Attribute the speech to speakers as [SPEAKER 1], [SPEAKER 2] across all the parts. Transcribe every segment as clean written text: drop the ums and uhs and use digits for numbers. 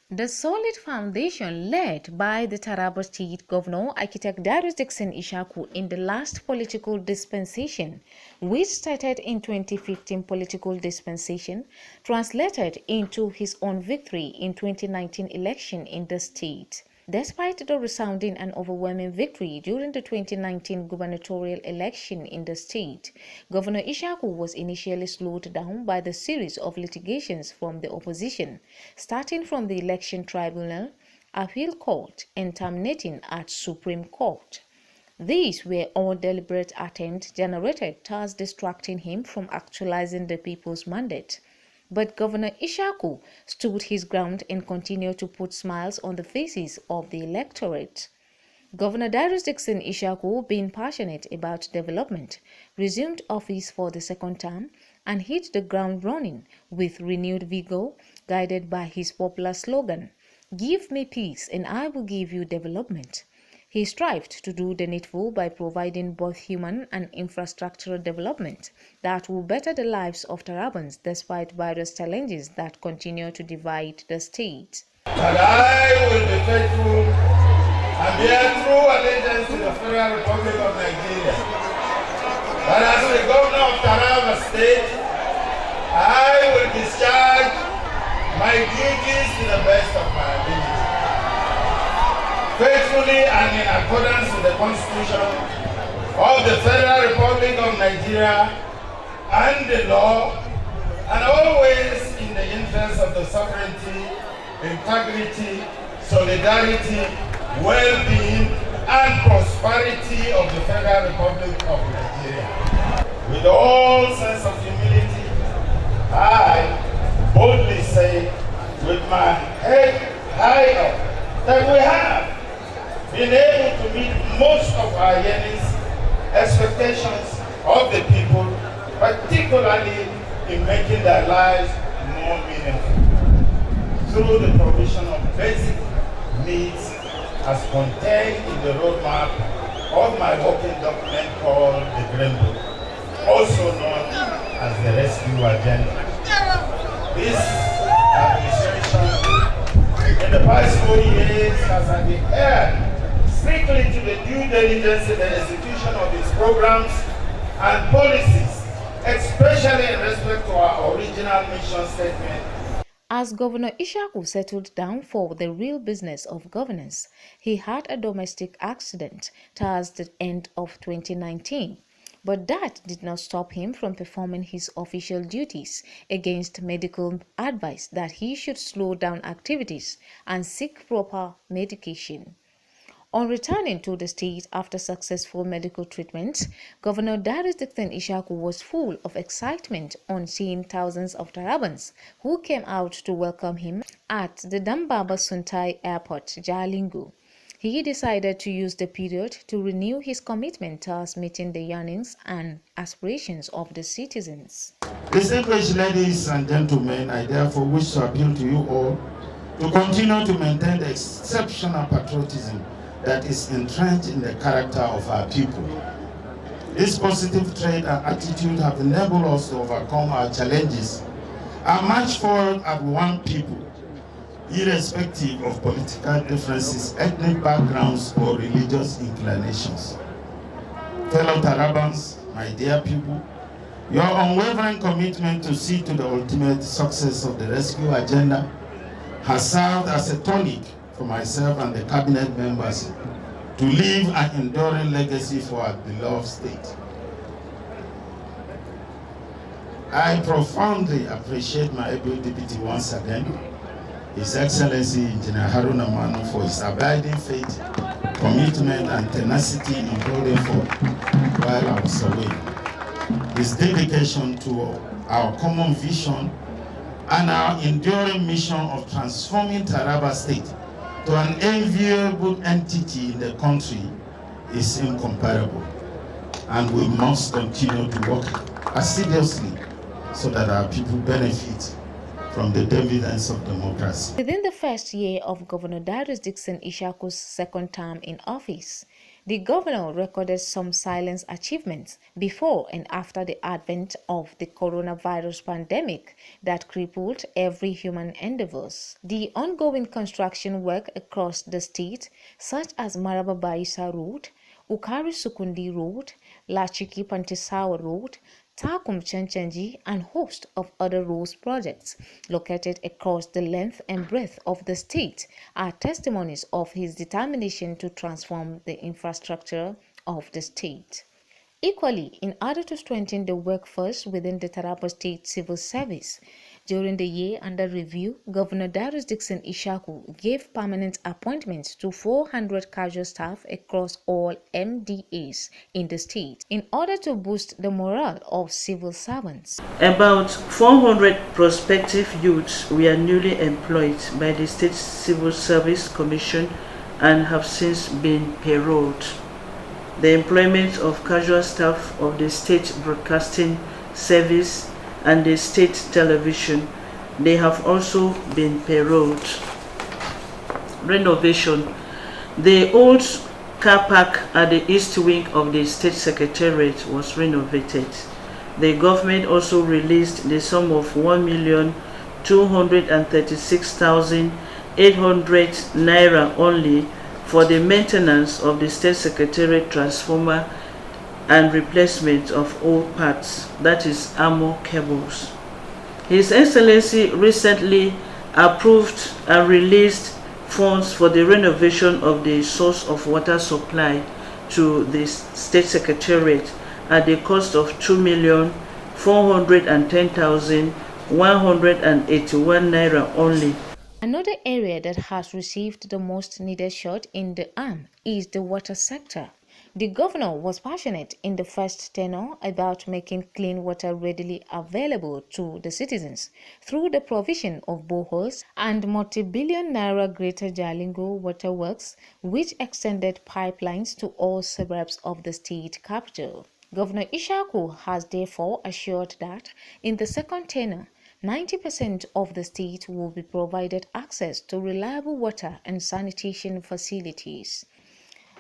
[SPEAKER 1] The solid foundation laid by the Taraba State Governor, architect Darius Dickson Ishaku, in the last political dispensation, which started in 2015 political dispensation, translated into his own victory in 2019 election in the state. Despite the resounding and overwhelming victory during the 2019 gubernatorial election in the state, Governor Ishaku was initially slowed down by the series of litigations from the opposition, starting from the Election Tribunal, Appeal Court, and terminating at Supreme Court. These were all deliberate attempts generated, thus distracting him from actualizing the people's mandate. But Governor Ishaku stood his ground and continued to put smiles on the faces of the electorate. Governor Darius Dickson Ishaku, being passionate about development, resumed office for the second term and hit the ground running with renewed vigor, guided by his popular slogan, "Give me peace and I will give you development." He strived to do the needful by providing both human and infrastructural development that will better the lives of Tarabans despite various challenges that continue to divide the state.
[SPEAKER 2] That I will be faithful and bear true allegiance to the Federal Republic of Nigeria. That as the Governor of Taraba State, I will discharge my duties to the best of my ability, faithfully and in accordance with the Constitution of the Federal Republic of Nigeria and the law, and always in the interest of the sovereignty, integrity, solidarity, well-being, and prosperity of the Federal Republic of Nigeria. With all sense of humility, I boldly say, with my head high up, that we have been able to meet most of our yearnings, expectations of the people, particularly in making their lives more meaningful, through the provision of basic needs as contained in the roadmap of my working document called the Green Book, also known as the Rescue Agenda. This administration in the past 4 years has adhered strictly to the due diligence in the execution of its programs and policies, especially in respect to our original mission statement.
[SPEAKER 1] As Governor Ishaku settled down for the real business of governance, he had a domestic accident towards the end of 2019. But that did not stop him from performing his official duties against medical advice that he should slow down activities and seek proper medication. On returning to the state after successful medical treatment, Governor Darius Dickson Ishaku was full of excitement on seeing thousands of Tarabans who came out to welcome him at the Dambaba Suntai Airport, Jalingo. He decided to use the period to renew his commitment towards meeting the yearnings and aspirations of the citizens.
[SPEAKER 2] Distinguished ladies and gentlemen, I therefore wish to appeal to you all to continue to maintain the exceptional patriotism that is entrenched in the character of our people. This positive trait and attitude have enabled us to overcome our challenges and march forward as one people, irrespective of political differences, ethnic backgrounds, or religious inclinations. Fellow Tarabans, my dear people, your unwavering commitment to see to the ultimate success of the rescue agenda has served as a tonic for myself and the cabinet members to leave an enduring legacy for our beloved state. I profoundly appreciate my able deputy once again, His Excellency Engineer Haruna Manu, for his abiding faith, commitment, and tenacity in holding forth while I was away. His dedication to our common vision and our enduring mission of transforming Taraba State to an enviable entity in the country is incomparable. And we must continue to work assiduously so that our people benefit from the dividends of democracy.
[SPEAKER 1] Within the first year of Governor Darius Dickson Ishaku's second term in office, The governor recorded some silent achievements before and after the advent of the coronavirus pandemic that crippled every human endeavors. The ongoing construction work across the state, such as Maraba Baisa Road, Ukari Sukundi Road, Lachiki Pantisawa Road, Takum Chanchanji, and host of other roads projects located across the length and breadth of the state are testimonies of his determination to transform the infrastructure of the state. Equally, in order to strengthen the workforce within the Taraba State Civil Service, during the year under review, Governor Darius Dickson Ishaku gave permanent appointments to 400 casual staff across all MDAs in the state in order to boost the morale of civil servants.
[SPEAKER 3] About 400 prospective youths were newly employed by the State Civil Service Commission and have since been paroled. The employment of casual staff of the State Broadcasting Service and the State Television, they have also been paroled. Renovation. The old car park at the east wing of the State Secretariat was renovated. The government also released the sum of 1,236,800 naira only for the maintenance of the State Secretariat transformer and replacement of old parts, that is armor cables. His Excellency recently approved and released funds for the renovation of the source of water supply to the State Secretariat at the cost of 2,410,181 naira only.
[SPEAKER 1] Another area that has received the most needed shot in the arm is the water sector. The governor was passionate in the first tenure about making clean water readily available to the citizens through the provision of boreholes and multi-billion naira Greater Jalingo waterworks, which extended pipelines to all suburbs of the state capital. Governor Ishaku has therefore assured that in the second tenure, 90% of the state will be provided access to reliable water and sanitation facilities.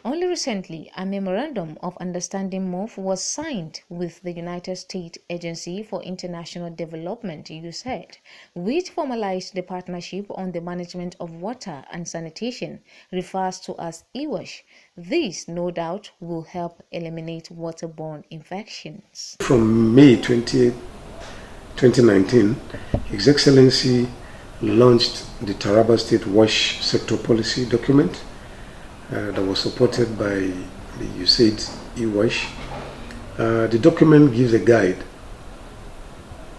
[SPEAKER 1] Only recently, a memorandum of understanding MOF was signed with the United States Agency for International Development, USAID, which formalized the partnership on the management of water and sanitation, refers to as EWASH. This, no doubt, will help eliminate waterborne infections.
[SPEAKER 4] From May 2019, His Excellency launched the Taraba State Wash Sector Policy document that was supported by the USAID EWASH. The document gives a guide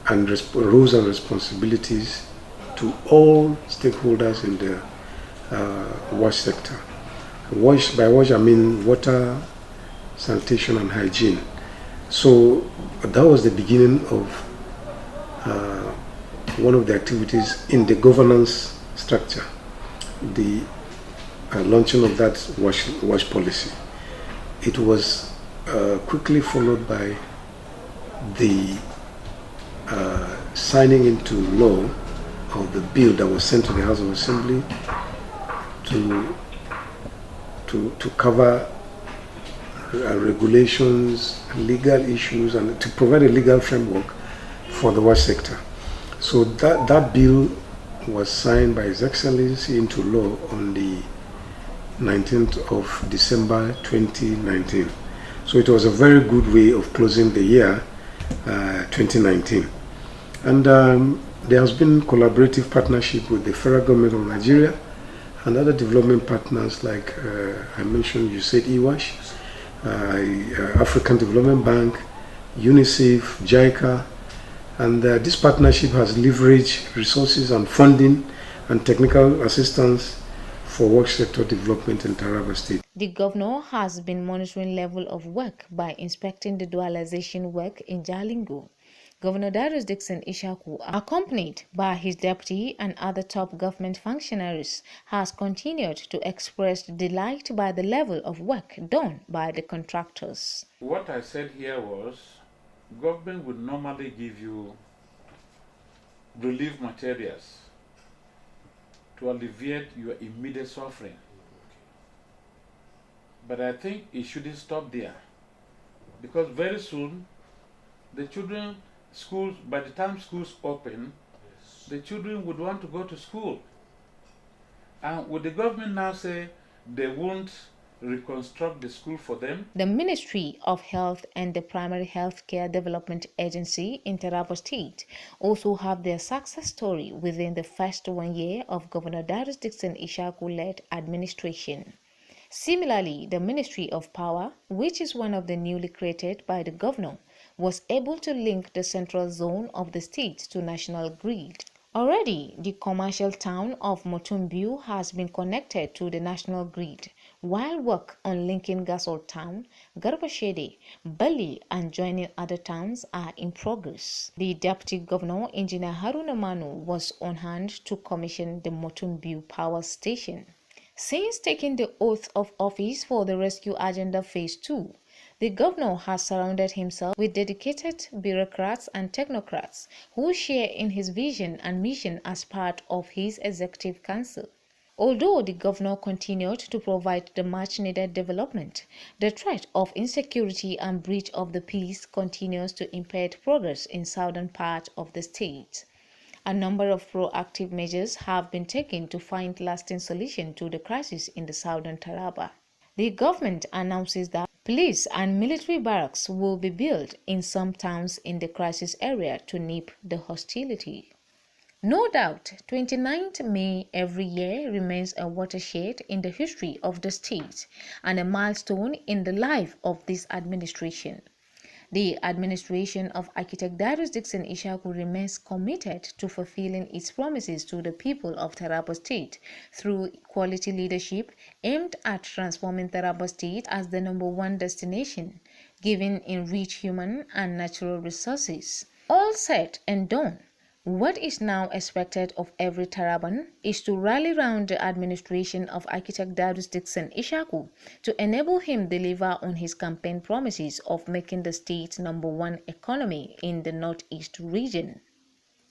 [SPEAKER 4] and rules and responsibilities to all stakeholders in the wash sector. By wash I mean water, sanitation and hygiene. So that was the beginning of one of the activities in the governance structure, the launching of that wash policy. It was quickly followed by the signing into law of the bill that was sent to the House of Assembly to cover regulations, legal issues, and to provide a legal framework for the wash sector. So that bill was signed by His Excellency into law on the 19th of December 2019. So it was a very good way of closing the year 2019. And there has been collaborative partnership with the federal government of Nigeria and other development partners like I mentioned USAID EWASH, African Development Bank, UNICEF, JICA, and this partnership has leveraged resources and funding and technical assistance for wash sector development in Taraba State.
[SPEAKER 1] The governor has been monitoring level of work by inspecting the dualization work in Jalingo. Governor Darius Dickson Ishaku, accompanied by his deputy and other top government functionaries, has continued to express delight by the level of work done by the contractors.
[SPEAKER 5] What I said here was, government would normally give you relief materials to alleviate your immediate suffering. But I think it shouldn't stop there, because very soon the children, schools, by the time schools open, the children would want to go to school. And would the government now say they won't reconstruct the school for them?
[SPEAKER 1] The Ministry of Health and the Primary Health Care Development Agency in Taraba State also have their success story within the first 1 year of Governor Darius Dickson Ishaku-led administration. Similarly, the Ministry of Power, which is one of the newly created by the governor, was able to link the central zone of the state to national grid. Already, the commercial town of Motumbiu has been connected to the national grid, while work on linking Gasol town, Garbashede, Bali and joining other towns are in progress. The Deputy Governor, Engineer Haruna Manu, was on hand to commission the Motumbiu Power Station. Since taking the oath of office for the Rescue Agenda Phase 2, the governor has surrounded himself with dedicated bureaucrats and technocrats who share in his vision and mission as part of his executive council. Although the governor continued to provide the much-needed development, the threat of insecurity and breach of the peace continues to impede progress in southern part of the state. A number of proactive measures have been taken to find lasting solution to the crisis in the southern Taraba. The government announces that police and military barracks will be built in some towns in the crisis area to nip the hostility. No doubt, 29th May every year remains a watershed in the history of the state and a milestone in the life of this administration. The administration of Architect Darius Dickson Ishaku remains committed to fulfilling its promises to the people of Taraba State through quality leadership aimed at transforming Taraba State as the #1 destination, given in rich human and natural resources. All said and done, what is now expected of every Taraban is to rally round the administration of Architect Darius Dickson Ishaku to enable him deliver on his campaign promises of making the state #1 economy in the Northeast region.